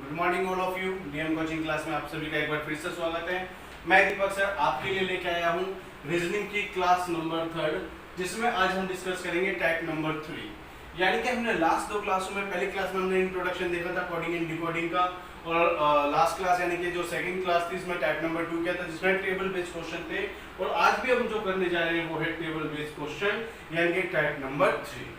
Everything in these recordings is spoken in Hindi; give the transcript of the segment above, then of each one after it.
Good morning all of you. DM coaching class में आप सभी का एक बार फिर से स्वागत है। मैं दीपक सर आपके लिए लेके आया हूँ रीजनिंग की क्लास नंबर 3, जिसमें आज हम डिस्कस करेंगे टाइप नंबर 3। यानी कि हमने लास्ट दो क्लासों में, पहली क्लास में हमने इंट्रोडक्शन देखा था कोडिंग एंड डिकोडिंग का, और लास्ट क्लास यानी कि जो सेकंड क्लास थी इसमें टाइप नंबर 2 किया था, जिसमें टेबल बेस्ड क्वेश्चन थे। और आज भी हम जो करने जा रहे हैं वो है टेबल बेस्ड क्वेश्चन यानी कि टाइप नंबर 3।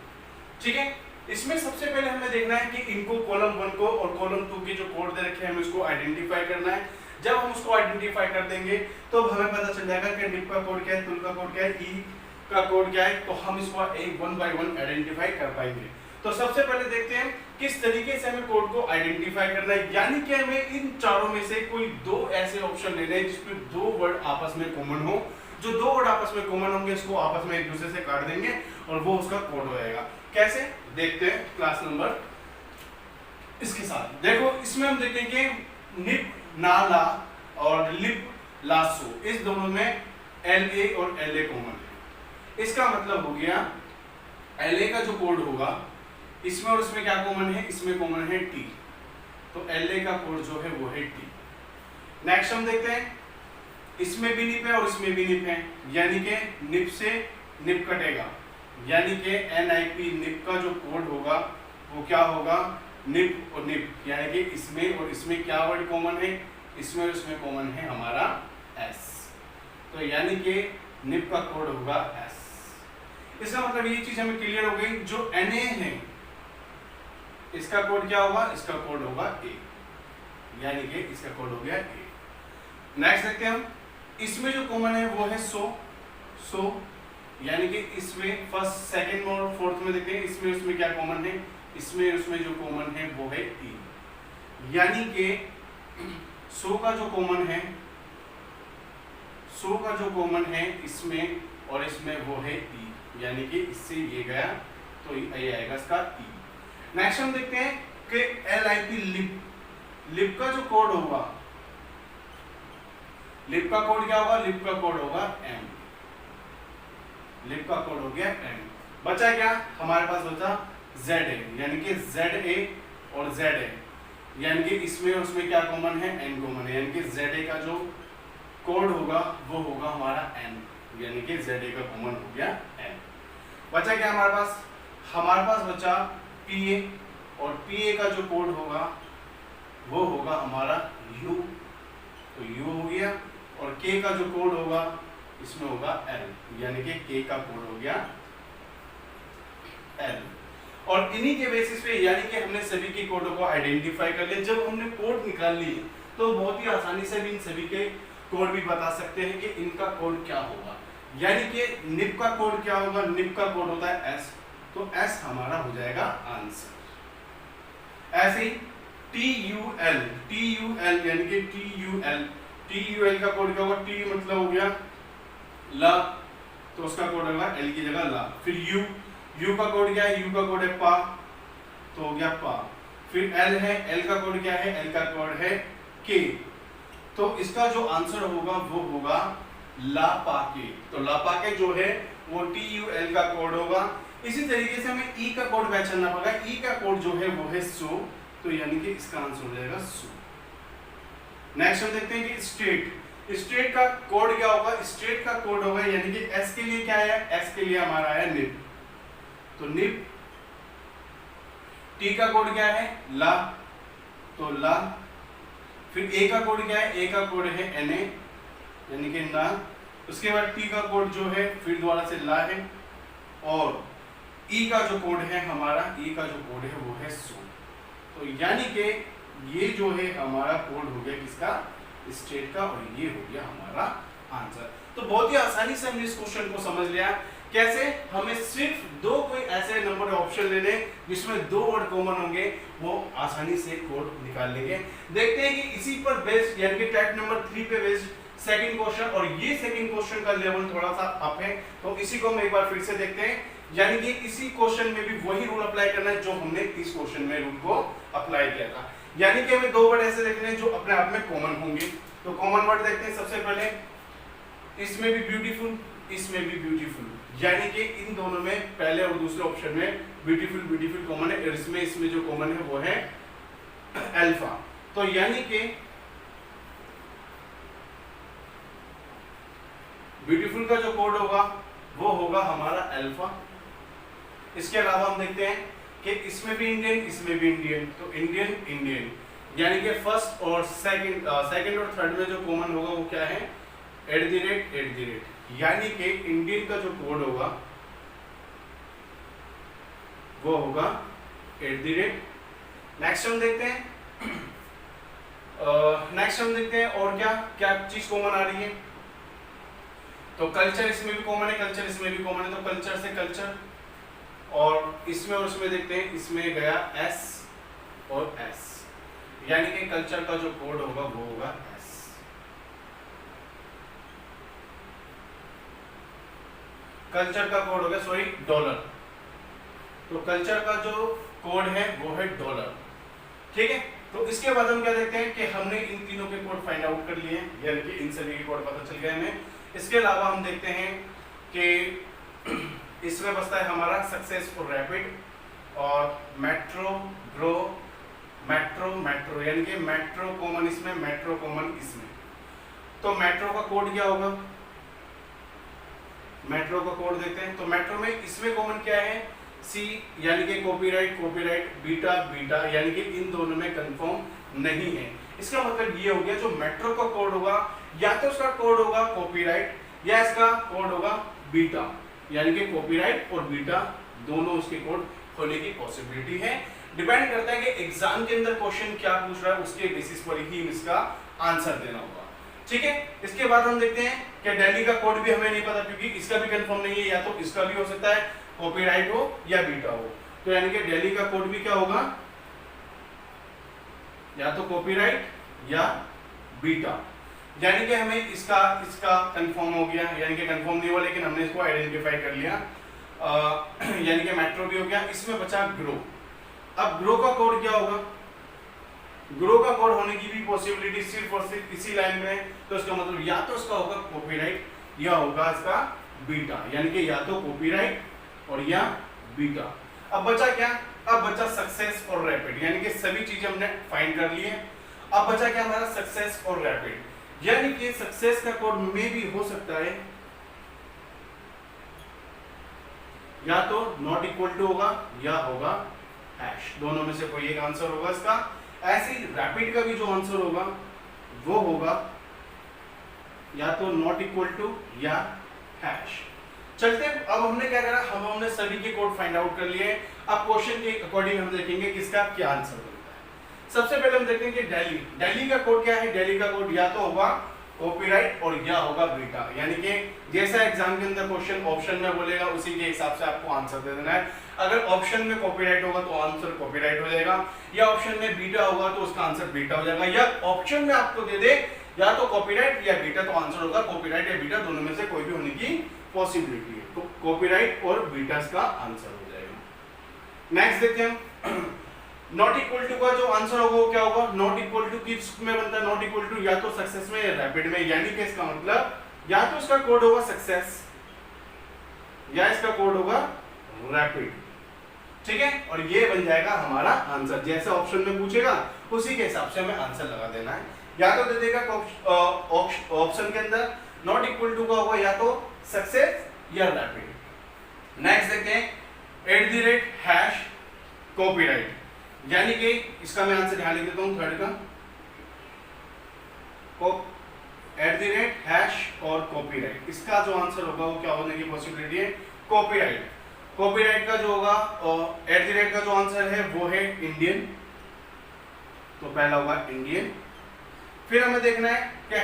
ठीक है, इसमें सबसे पहले हमें देखना है कि इनको कॉलम 1 को और कॉलम 2 के जो कोड दे रखे हैं हमें इसको आइडेंटिफाई करना है। जब हम उसको आइडेंटिफाई कर देंगे तो हमें पता चल जाएगा कि डिप का कोड क्या है, तुल का कोड क्या है, ई का कोड क्या है, तो हम इसको एक वन बाय वन आइडेंटिफाई कर पाएंगे। तो सबसे पहले देखते हैं किस तरीके से हमें कोड को आइडेंटिफाई करना है। यानी कि हमें इन चारों में से कोई दो ऐसे ऑप्शन लेने हैं जिसमें दो वर्ड आपस में कॉमन हो। जो दो वर्ड आपस में कॉमन होंगे इसको आपस में एक दूसरे से काट देंगे और वो उसका कोड हो जाएगा। कैसे देखते हैं क्लास नंबर इसके साथ। देखो इसमें हम देखेंगे निप नाला और लिप लासो, इस दोनों में LA और LA कॉमन है। इसका मतलब हो गया LA का जो कोड होगा इसमें और इसमें क्या कॉमन है, इसमें कॉमन है T, तो LA का कोड जो है वो है T। नेक्स्ट हम देखते हैं इसमें भी निप है और इसमें भी निप है, यानी कि निप से निप कटेगा, यानी कि NIP निप का जो कोड होगा वो क्या होगा, निप और निप, यानी कि इसमें और इसमें क्या वर्ड कॉमन है, इसमें और इसमें कॉमन है हमारा S, तो यानी कि निप का कोड होगा S। इसका मतलब ये चीज हमें क्लियर हो गई। जो NA है इसका कोड क्या होगा, इसका कोड होगा A, यानी कि इसका कोड हो गया A। नेक्स्ट देखते हैं हम, इसमें जो कॉमन है वो है सो, यानी कि इसमें फर्स्ट सेकंड और फोर्थ में देखते हैं इसमें उसमें क्या कॉमन है, इसमें उसमें जो कॉमन है वो है E, यानी कि सो का जो कॉमन है इसमें और इसमें वो है E, यानी कि इससे ये गया तो ये आएगा इसका E। नेक्स्ट हम देखते हैं कि LIP लिप का जो कोड होगा, लिप का कोड क्या होगा, लिप का कोड होगा M, लिप का कोड हो गया M। बचा क्या हमारे पास, बचा ZA, यानी कि ZA और ZA, यानी कि इसमें और उसमें क्या कॉमन है, N कॉमन है, यानी कि ZA का जो कोड होगा वो होगा हमारा N, यानी कि ZA का कॉमन हो गया N। बचा क्या हमारे पास बचा PA, और PA का जो कोड होगा वो होगा हमारा U, तो U हो गया, और K का जो कोड होगा इसमें होगा L, यानी कि K का कोड हो गया L। और इन्हीं के बेसिस पे यानी कि हमने सभी के कोडों को आइडेंटिफाई कर लिया। जब हमने कोड निकाल लिए तो बहुत ही आसानी से भी इन सभी के कोड भी बता सकते हैं कि इनका कोड क्या होगा। यानी कि निप का कोड क्या होगा, निप का कोड होता है S, तो S हमारा हो जाएगा आंसर। ऐसे ही TUL यानी कि TUL का कोड क्या होगा, T मतलब हो गया ला, तो उसका कोड होगा L की जगह ला। फिर U का कोड क्या है, U का कोड है पा, तो हो गया पा। फिर L है, L का कोड क्या है, L का कोड है K, तो इसका जो आंसर होगा वो होगा ला पा के, तो ला पा के जो है वो TUL का कोड होगा। इसी तरीके से हमें E का कोड पहचानना पड़ेगा, E का कोड जो है वो है सो, तो यानी कि इसका आंसर हो जाएगा सो। नेक्स्ट हम देखते हैं कि स्टेट का कोड क्या होगा, स्टेट का कोड होगा यानी कि S के लिए क्या है, S के लिए हमारा है निप, तो निप। T का कोड क्या है, ला, तो ला। फिर A का कोड क्या है, A का कोड है Na, यानी कि ना। उसके बाद T का कोड जो है फिर दोबारा से ला है, और E का जो कोड है हमारा, E का जो कोड है वो है सो, तो यानी कि ये जो है हमारा कोड हो गया किसका, स्टेट का, और ये हो गया हमारा आंसर। तो बहुत ही आसानी से हमने इस क्वेश्चन को समझ लिया। कैसे, हमें सिर्फ दो कोई ऐसे नंबर ऑप्शन लेने जिसमें दो वर्ड कॉमन होंगे, वो आसानी से कोड निकाल लेंगे। देखते हैं कि इसी पर बेस्ड यानी कि टाइप नंबर 3 पे बेस्ड सेकंड क्वेश्चन, और ये सेकंड क्वेश्चन का लेवल थोड़ा सा अप है, तो इसी को हम एक बार फिर से देखते हैं। यानी कि इसी क्वेश्चन में भी वही रूल अप्लाई करना है जो हमने इस क्वेश्चन में रूल को अप्लाई किया था। यानी कि हमें दो वर्ड ऐसे देखने हैं जो अपने आप में कॉमन होंगे। तो कॉमन वर्ड देखते हैं सबसे पहले, इसमें भी ब्यूटीफुल, इसमें भी ब्यूटीफुल, यानी कि इन दोनों में पहले और दूसरे ऑप्शन में ब्यूटीफुल कॉमन है, और इसमें जो कॉमन है वो है अल्फा। तो यानी कि ब्यूटीफुल का जो कोड होगा वो होगा हमारा अल्फा। इसके अलावा हम देखते हैं कि इसमें भी इंडियन, इसमें भी इंडियन, तो इंडियन इंडियन, यानी कि फर्स्ट और सेकंड और थर्ड में जो कॉमन होगा वो क्या है, @ यानी कि इंडियन का जो कोड होगा वो होगा @ नेक्स्ट हम देखते हैं और क्या क्या चीज कॉमन आ रही है, तो कल्चर इसमें भी कॉमन है, कल्चर इसमें भी कॉमन है, तो कल्चर से कल्चर, और इसमें और उसमें देखते हैं, इसमें गया S और S, यानी कि कल्चर का जो कोड होगा वो होगा S। कल्चर का कोड हो गया $, तो कल्चर का जो कोड है वो है $। ठीक है, तो इसके बाद हम क्या देखते हैं कि हमने इन तीनों के कोड फाइंड आउट कर लिए, यानी कि इन सभी के कोड पता चल गए हमें। इसके अलावा हम देखते हैं कि इसमें बचता है हमारा सक्सेस और रैपिड और मेट्रो, ग्रो, मेट्रो, यानी कि मेट्रो कॉमन इसमें, मेट्रो कॉमन इसमें। तो मेट्रो का कोड क्या होगा, मेट्रो का कोड देखते हैं। तो मेट्रो में इसमें कॉमन क्या है, C, यानी कि कॉपीराइट, बीटा, यानी कि इन दोनों में कंफर्म नहीं है। इसका मतलब ये हो गया जो मेट्रो का कोड होगा या तो उसका कोड होगा कॉपीराइट या इसका कोड होगा बीटा, यानी कि कॉपीराइट और बीटा दोनों उसके कोड होने की पॉसिबिलिटी है। डिपेंड करता है कि एग्जाम के अंदर क्वेश्चन क्या पूछ रहा है, उसके बेसिस पर ही इसका आंसर देना होगा। ठीक है, इसके बाद हम देखते हैं कि दिल्ली का कोड भी हमें नहीं पता, क्योंकि इसका भी कंफर्म नहीं है, या तो इसका भी हो सकता है कॉपीराइट हो या बीटा हो। तो यानी कि दिल्ली का कोड भी क्या होगा, या तो कॉपीराइट या बीटा, यानी कि हमें इसका कंफर्म हो गया, यानी कि कंफर्म नहीं हुआ लेकिन हमने इसको आइडेंटिफाई कर लिया, यानी कि मेट्रो भी हो गया। इसमें बचा ग्रो। अब ग्रो का कोड क्या होगा, ग्रो का कोड होने की भी पॉसिबिलिटी सिर्फ और सिर्फ इसी लाइन में, तो इसका मतलब या तो इसका होगा कॉपीराइट या होगा इसका बीटा, यानी कि या तो कॉपीराइट और या बीटा। अब बचा क्या, अब बचा सक्सेस और रैपिड, यानी कि सभी चीजें हमने फाइंड कर ली है। अब बचा क्या हमारा सक्सेस और रैपिड, यानी कि सक्सेस का कोड में भी हो सकता है या तो नॉट इक्वल टू होगा या होगा हैश, दोनों में से कोई एक आंसर होगा इसका। ऐसे ही रैपिड का भी जो आंसर होगा वो होगा या तो नॉट इक्वल टू या हैश। चलते हैं, अब हमने क्या करा, हमने सभी के कोड फाइंड आउट कर लिए। अब क्वेश्चन के अकॉर्डिंग हम देखेंगे किसका क्या आंसर बनता है। सबसे पहले हम देखेंगे कि दिल्ली का कोड क्या है, दिल्ली का कोड या तो होगा कॉपीराइट और या होगा बीटा, यानी कि जैसा एग्जाम के अंदर क्वेश्चन ऑप्शन में बोलेगा उसी के हिसाब से आपको आंसर दे देना है। अगर ऑप्शन में कॉपीराइट होगा तो आंसर कॉपीराइट हो जाएगा, या ऑप्शन में बीटा होगा तो उसका आंसर बीटा हो जाएगा, या ऑप्शन में आपको दे दे या तो कॉपीराइट या बीटा तो आंसर होगा कॉपीराइट या बीटा, दोनों में से कोई भी होने की पॉसिबिलिटी है, तो कॉपीराइट और बीटा का आंसर हो जाएगा। नेक्स्ट देखते हैं हम, नॉट इक्वल टू का जो आंसर होगा वो क्या होगा, नॉट इक्वल टू किस में बनता है, नॉट इक्वल टू या तो सक्सेस में या रैपिड में, यानी कि इसका मतलब या तो इसका कोड होगा सक्सेस या इसका कोड होगा रैपिड। ठीक है, और ये बन जाएगा हमारा आंसर, जैसे ऑप्शन में पूछेगा उसी के हिसाब से हमें आंसर लगा देना है। या तो दे देगा ऑप्शन के अंदर नॉट इक्वल टू का होगा या तो सक्सेस या रैपिड। नेक्स्ट देखते हैं @ कॉपीराइट, यानी कि इसका मैं आंसर यहां लिख देता हूं थर्ड का, @ और कॉपीराइट, इसका जो आंसर होगा वो क्या होने की पॉसिबिलिटी है, कॉपीराइट। कॉपीराइट का जो होगा @ का जो आंसर है वो है इंडियन, तो पहला होगा इंडियन। फिर हमें देखना है कि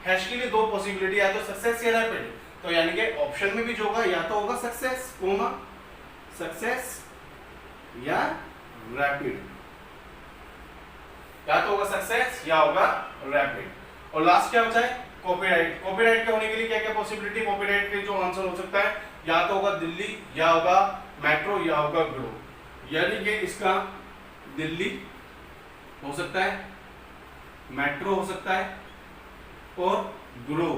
हैश के लिए दो पॉसिबिलिटी, या तो सक्सेस या रैपिड, तो यानी कि ऑप्शन में भी जो होगा या तो होगा सक्सेस कोमा सक्सेस या रैपिड, या तो होगा सक्सेस या होगा रैपिड। और लास्ट क्या बचा है, कॉपीराइट। कॉपीराइट के होने के लिए क्या क्या पॉसिबिलिटी, कॉपीराइट के जो आंसर हो सकता है या तो होगा दिल्ली या होगा मेट्रो या होगा ग्रो, यानी कि इसका दिल्ली हो सकता है, मेट्रो हो सकता है और ग्रो,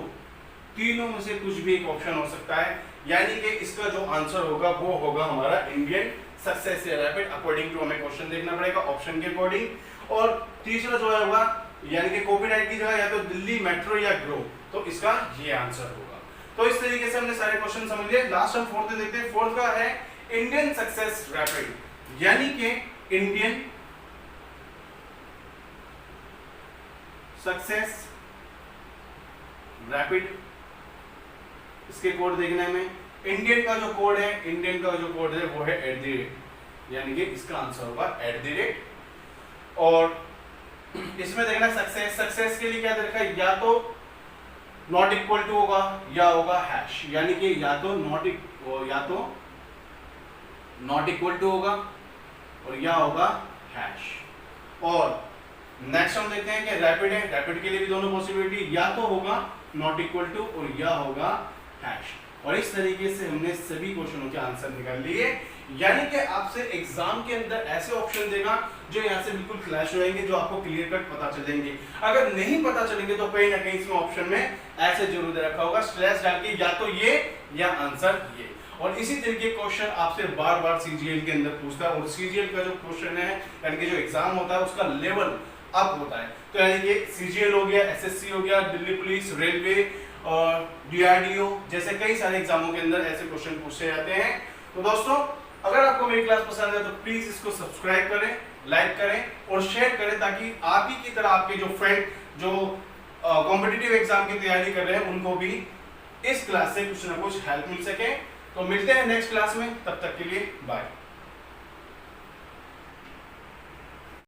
तीनों में से कुछ भी एक ऑप्शन हो सकता है, यानी कि इसका जो आंसर होगा वो होगा हमारा इंडियन सक्सेस या रैपिड, अकॉर्डिंग टू हमें क्वेश्चन देखना पड़ेगा ऑप्शन के अकॉर्डिंग। और तीसरा जो है होगा यानी कि कॉपीराइट की जगह या तो दिल्ली मेट्रो या ग्रो, तो इसका ये आंसर होगा। तो इस तरीके से हमने सारे क्वेश्चन समझ लिए। लास्ट हम फोर्थ देखते हैं। फोर्थ का है इंडियन सक्सेस रैपिड, यानी कि इंडियन सक्सेस रैपिड। इसके कोड देखने में इंडियन का जो कोड है, इंडियन का जो कोड है वो है @, यानी कि इसका आंसर होगा @। और इसमें देखना सक्सेस, सक्सेस के लिए क्या दे रखा है, या तो नॉट इक्वल टू होगा या होगा हैश, यानी कि या तो नॉट इक्वल टू होगा और या होगा हैश। और नेक्स्ट हम देखते हैं कि रैपिड है, रैपिड के लिए भी दोनों पॉसिबिलिटी, या तो होगा नॉट इक्वल टू और या होगा हैश। और इस तरीके से हमने सभी क्वेश्चनों के आंसर निकाल लिए, यानी कि आपसे एग्जाम के अंदर ऐसे ऑप्शन देगा जो यहाँ से बिल्कुल क्लैश होंगे, जो आपको क्लियर कट पता चलेंगे। अगर नहीं पता चलेंगे तो कहीं ना कहीं इसमें ऑप्शन में ऐसे जरूर दे रखा होगा स्लैश डाल के या तो ये या आंसर ये। और इसी तरीके क्वेश्चन आपसे बार बार सीजीएल के अंदर पूछता है, और सीजीएल का जो क्वेश्चन है यानी कि जो एग्जाम होता है उसका लेवल अप होता है। तो यानी कि सीजीएल हो गया, एसएससी हो गया, दिल्ली पुलिस, रेलवे और डीआरडीओ जैसे कई सारे एग्जामों के अंदर ऐसे क्वेश्चन पूछे जाते हैं। तो दोस्तों अगर आपको मेरी क्लास पसंद है तो प्लीज इसको सब्सक्राइब करें, लाइक करें और शेयर करें, ताकि आप ही की तरह आपके जो फ्रेंड जो कॉम्पिटिटिव एग्जाम की तैयारी कर रहे हैं उनको भी इस क्लास से कुछ ना कुछ हेल्प मिल सके। तो मिलते हैं नेक्स्ट क्लास में, तब तक के लिए बाय।